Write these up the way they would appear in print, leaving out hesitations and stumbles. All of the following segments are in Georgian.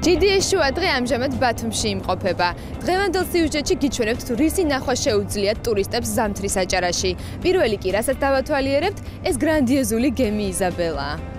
GDS შუა დღე ამჟამად ბათუმში იმყოფება. დღევანდელ სიუჟეტში გიჩვენებთ თუ რისი ნახვა შეუძლიათ ტურისტებს ზამთრის აჭარაში. პირველი კი რასაც დავათვალიერებთ, ეს გრანდიოზული გემი იზაბელაა.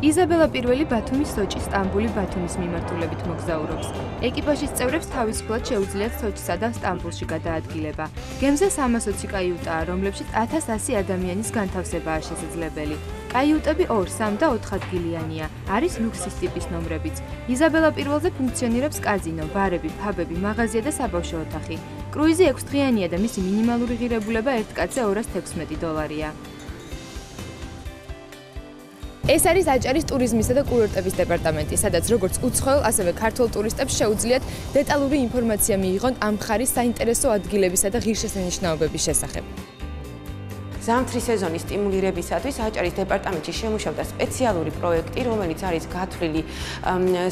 იზაბელა პირველი ბათუმის სოჭი სტამბული ბათუმის მიმართულებით მოგზაურობს. ეკიპაჟის წევრებს თავისუფლად შეუძლიათ სოჭსა და სტამბულში გადაადგილება. გემზე 320 კაიუტაა, რომლებშიც 1100 ადამიანის განთავსებაა შესაძლებელი. კაიუტები 2, 3 და 4 ადგილიანია. არის ლუქსის ტიპის ნომრებიც. იზაბელა პირველზე ფუნქციონირებს კაზინო, ბარები, ფაბები, მაღაზია და საბავშვო ოთახი. კრუიზი 6 დღიანია და მისი მინიმალური ღირებულება ერთ კაცზე $216. ეს არის აჭარის ტურიზმისა და კურორტების დეპარტამენტი, სადაც როგორც უცხოელ, ასევე ქართულ ტურისტებს შეუძლიათ დეტალური ინფორმაცია მიიღონ ამ მხარის საინტერესო ადგილებისა და ღირსშესანიშნაობების შესახებ. ზამთრის სეზონის სტიმულირებისათვის აჭარის დეპარტამენტში შემუშავდა სპეციალური პროექტი, რომელიც არის გათვლილი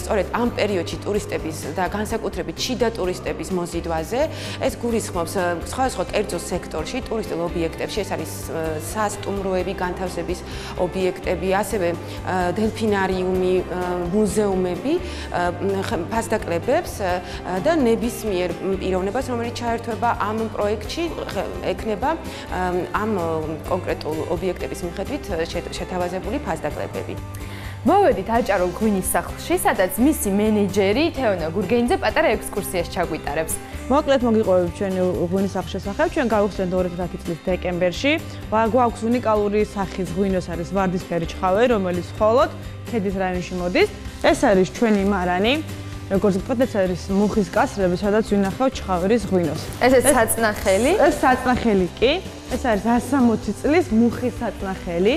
სწორედ ამ პერიოდში ტურისტების და განსაკუთრებით შიდა ტურისტების მოზიდვაზე. ეს გულისხმობს სხვადასხვა კერძო სექტორში, ტურისტულ ობიექტებში, ეს არის სასტუმროები, განთავსების ობიექტები, ასევე დელფინარიუმი, მუზეუმები, ფასდაკლებებს და ნებისმიერ პიროვნებას, რომელიც ჩაერთვება ამ პროექტში, ექნება ამ კონკრეტულ ობიექტების მიხედვით შეთავაზებული ფასდაკლებები. მოვედით აჭარულ ღვინის სახლში, სადაც მისი მენეჯერი თეონა გურგენიძე პატარა ექსკურსიას ჩაგვიტარებს. მოკლედ მოგიყვებით ჩვენი ღვინის სახლის შესახებ. ჩვენ გავიხსენეთ 2010 წლის დეკემბერში. გვაქვს უნიკალური სახის ღვინოს არის ვარდისფერი ჩხავერი, რომელიც მხოლოდ ქედის რაიონში მოდის. ეს არის ჩვენი მარანი. როგორც ვთქვათ, ეს არის მუხის კასრები, სადაც ვინახავთ ჩხავერის ღვინოს. ეს საწნახელი? ეს საწნახელი კი. ეს არის 160 წლის მუხის საწნახელი.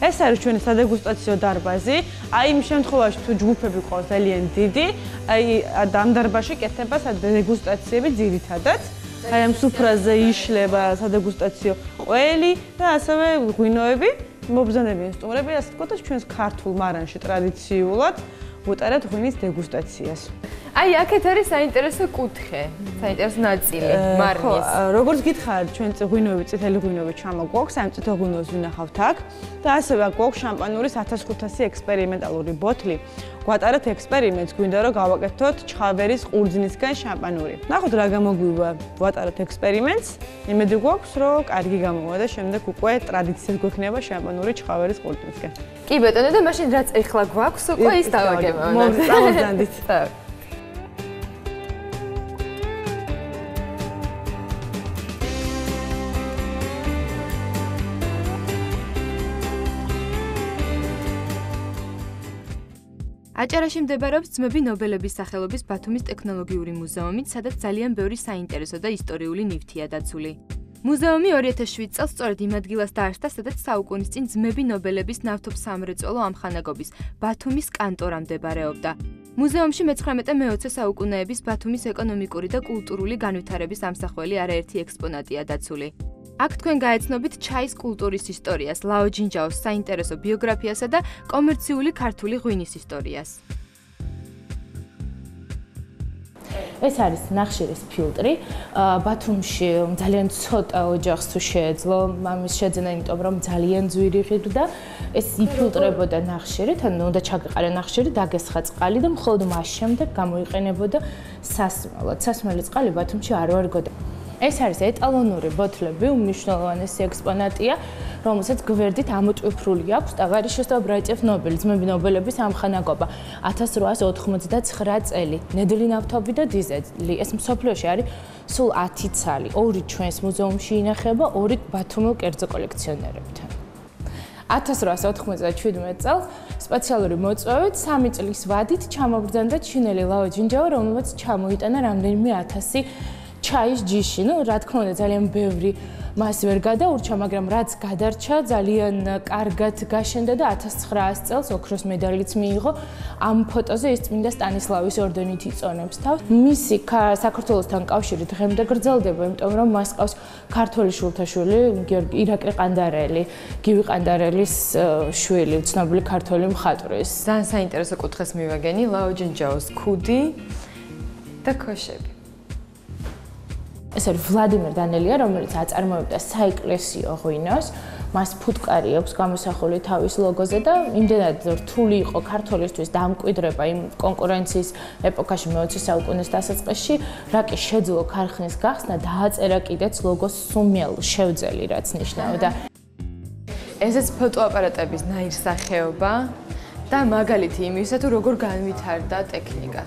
ეს არის ჩვენი სადეგუსტაციო დარბაზი. აი იმ შემთხვევაში თუ ჯგუფები ყავს ძალიან დიდი, აი ამ დარბაზში კეთდება სადეგუსტაციები ძირითადად. აი ამ სუფრაზე იშლება სადეგუსტაციო ყველი და ასევე ღვინოები, მობრძანებიან სტუმრები, ასე ვთქვათ, ჩვენს ქართულ მარანში ტრადიციულად უტარებთ ღვინის დეგუსტაციას. აი, აქეთ არის საინტერესო კუთხე, საინტერესო ნაწილი, მარნის. როგორც გითხარით, ჩვენ ღვინოები, წითელი ღვინოები ჩამოგვაქვს, ამ წითელ ღვინოს ვინახავთ აქ და ასევე აქ გვაქვს შამპანურის 1500 ექსპერიმენტალური ბოთლი. გვატარეთ ექსპერიმენტს, გვინდა რომ გავაკეთოთ ჩხავერის ყურძნისგან შამპანური. ნახოთ რა გამოგვივა, ვატარეთ ექსპერიმენტს. იმედი გვაქვს, რომ კარგი გამოვა და შემდეგ უკვე ტრადიციად გვექნება შამპანური ჩხავერის ყურძნისგან. კი ბატონო, და მაშინ რაც ეხლა გვაქვს, უკვე ის დავაგებო. მოგწამოძანდით. აჭარაში მდებარეობს ძმები ნობელების სახელობის ბათუმის ტექნოლოგიური მუზეუმი, სადაც ძალიან ბევრი საინტერესო და ისტორიული ნივთია დაცული. მუზეუმი 2007 წელს სწორედ იმ ადგილას დაარსდა, სადაც საუკუნის წინ ძმები ნობელების ნავთობსამრეწველო ამხანაგობის ბათუმის კანტორა მდებარეობდა. მუზეუმში მე-19-20 საუკუნეების ბათუმის ეკონომიკური და კულტურული განვითარების ამსახველი არაერთი ექსპონატია დაცული. აქ თქვენ გაეცნობით ჩაის კულტურის ისტორიას, ლაო ჯინჯაოს საინტერესო ბიოგრაფიასა და კომერციული ქართული ღვინის ისტორიას. ეს არის ნახშირის ფილტრი. ბათუმში ძალიან ცოტა ოჯახს თუ შეეძლო ამის შეძენა, იმიტომ რომ ძალიან ძვირი ღირდა. ეს იფილტრებოდა ნახშირით, ანუ უნდა ჩაგეყარა ნახშირი, დაგესხა წყალი და მხოლოდ მას შემდეგ გამოიყენებოდა სასმელად. სასმელი წყალი ბათუმში არ ვარგოდა. ეს არის ეტალონური ბოთლები, უმნიშვნელოვანესი ექსპონატია, რომელსაც გვერდით ამოტვიფრული აქვს ტავარიშოს და ბრაიტეფ ნობელი, ძმები ნობელების ამხანაგობა 1899 წელი, ნედლი ნავთობი და დიზელი. ეს მსოფლიოში არის სულ 10 ცალი, 2 ჩვენს მუზეუმში ინახება, 2 ბათუმელ კერძო კოლექციონერებთან. 1897 წელს სპეციალური მოწვევით 3 წლის ვადით ჩამობრძანდა ჩინელი ლაო ჯინჯაო, რომელმაც ჩამოიტანა რამდენიმე 1000 ჩაის ჯიში. ნუ რა თქმა უნდა ძალიან ბევრი მას ვერ გადაურჩა, მაგრამ რაც გადარჩა ძალიან კარგად გაშენდა და 1900 წელს ოქროს მედალიც მიიღო. ამ ფოტოზე ის წმინდა სტანისლავის ორდენით იწონებს თავს. მისი საქართველოსთან კავშირი დღემდე გრძელდება, იმიტომ რომ მას ყავს ქართველი შვილთაშვილი ირაკლი ყანდარელი, გივი ყანდარელის შვილი, ცნობილი ქართველი მხატვრის. ძალიან საინტერესო კუთხეს მივაგენი, ლაო ჯინჯაოს ქუდი და ქოშები. ეს არის ვლადიმერ დანელია, რომელიც აწარმოებდა საეკლესიო ღვინოს. მას ფუტკარი აქვს გამოსახული თავის ლოგოზე და იმდენად რთული იყო ქართველისთვის დამკვიდრება იმ კონკურენციის ეპოქაში მე-20 საუკუნის დასაწყისში, რა კი შეძლო ქარხნის გახსნა, დააწერა კიდეც ლოგოს სუმელ შევძელი, რაც ნიშნავდა. ესეც ფოტოაპარატების ნაირსახეობა და მაგალითი იმისა, თუ როგორ განვითარდა ტექნიკა.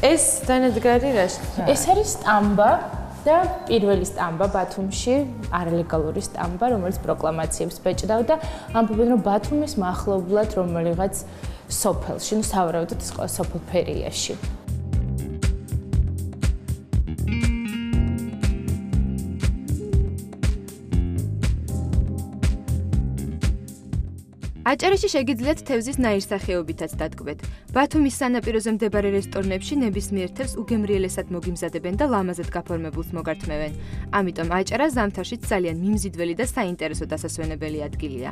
ეს დანადგარი რაში? ეს არის სტამბა და პირველი სტამბა ბათუმში, არალეგალური სტამბა, რომელიც პროკლამაციებს ბეჭდავდა. ამბობენ, რომ ბათუმის მახლობლად რომელიღაც სოფელში, სავარაუდოდ ეს ყველა სოფელ ფერიაში. აჭარაში შეგიძლიათ თევზის ნაირსახეობითაც დადგმეთ. ბათუმის სანაპიროზე მდებარე რესტორნებში ნებისმიერ თევზს უგემრიელესად მოგიმზადებენ და ლამაზად გაფორმებულს მოგართმევენ. ამიტომ აჭარა ზამთარშიც ძალიან მიმზიდველი და საინტერესო დასასვენებელი ადგილია.